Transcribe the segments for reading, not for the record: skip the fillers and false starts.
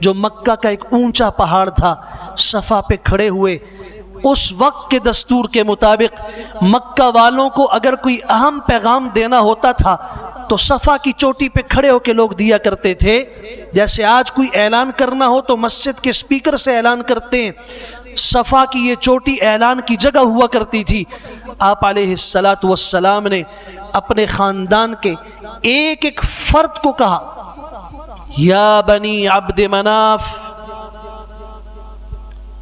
جو مکہ کا ایک اونچا پہاڑ تھا، صفا پہ کھڑے ہوئے۔ اس وقت کے دستور کے مطابق مکہ والوں کو اگر کوئی اہم پیغام دینا ہوتا تھا تو صفا کی چوٹی پہ کھڑے ہو کے لوگ دیا کرتے تھے۔ جیسے آج کوئی اعلان کرنا ہو تو مسجد کے سپیکر سے اعلان کرتے ہیں، صفا کی یہ چوٹی اعلان کی جگہ ہوا کرتی تھی۔ آپ علیہ السلام نے اپنے خاندان کے ایک ایک فرد کو کہا، یا بنی عبد مناف،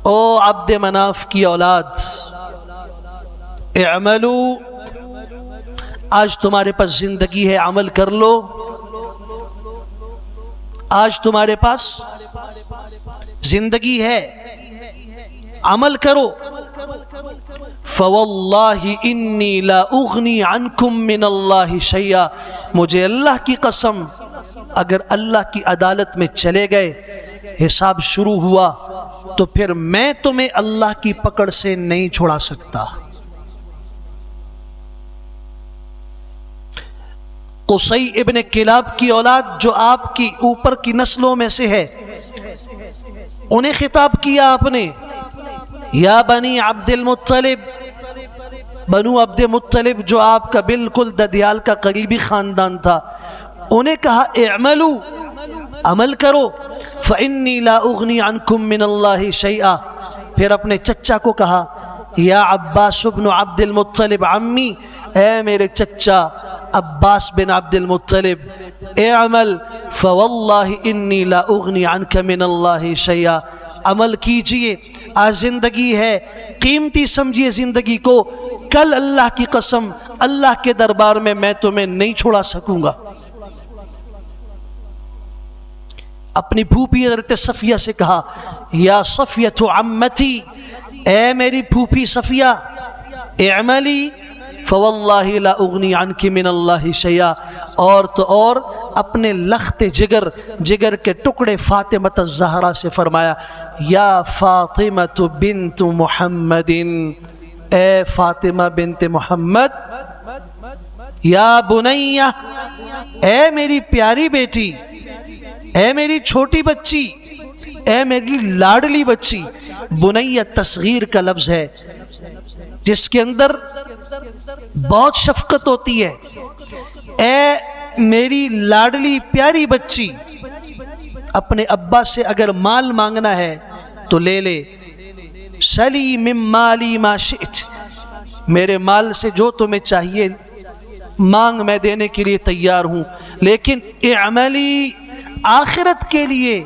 او عبد مناف کی اولاد، اعملو، آج تمہارے پاس زندگی ہے، عمل کر لو۔ آج تمہارے پاس زندگی ہے، عمل کرو۔ فواللہ انی لا اغنی عنکم من اللہ شیئا، مجھے اللہ کی قسم اگر اللہ کی عدالت میں چلے گئے، حساب شروع ہوا تو پھر میں تمہیں اللہ کی پکڑ سے نہیں چھوڑا سکتا۔ قصی ابن کلاب کی اولاد جو آپ کی اوپر کی نسلوں میں سے ہے، انہیں خطاب کیا آپ نے، یا بنی عبد المطلب، بنو عبد مطلب جو آپ کا بالکل ددیال کا قریبی خاندان تھا، انہیں کہا اعملو، عمل کرو، فإنی لا اغنی عنکم من اللہ شیئا۔ پھر اپنے چچا کو کہا، یا عباس بن عبد المطلب عمی، اے میرے چچا عباس بن عبد المطلب، اعمل فواللہ انی لا اغنی عنک من اللہ شیئا، عمل کیجئے، آج زندگی ہے، قیمتی سمجھیے زندگی کو، کل اللہ کی قسم اللہ کے دربار میں تمہیں نہیں چھوڑا سکوں گا۔ اپنی پھوپھی حضرت صفیہ سے کہا، یا صفیہ عمتی، اے میری پھوپھی صفیہ، اعملی فواللہ لا اغنی عنک من اللہ شیئا، اور تو اور اپنے لخت جگر کے ٹکڑے فاطمہ الزہرا سے فرمایا، یا فاطمہ بنت محمد، اے فاطمہ بنت محمد، یا بنیہ، اے میری پیاری بیٹی، اے میری چھوٹی بچی، اے میری لاڈلی بچی۔ بنیہ تصغیر کا لفظ ہے جس کے اندر بہت شفقت ہوتی ہے۔ اے میری لاڈلی پیاری بچی، اپنے ابا سے اگر مال مانگنا ہے تو لے لے، سلی من مالی ما شئت، میرے مال سے جو تمہیں چاہیے مانگ، میں دینے کے لیے تیار ہوں، لیکن اعملی، آخرت کے لیے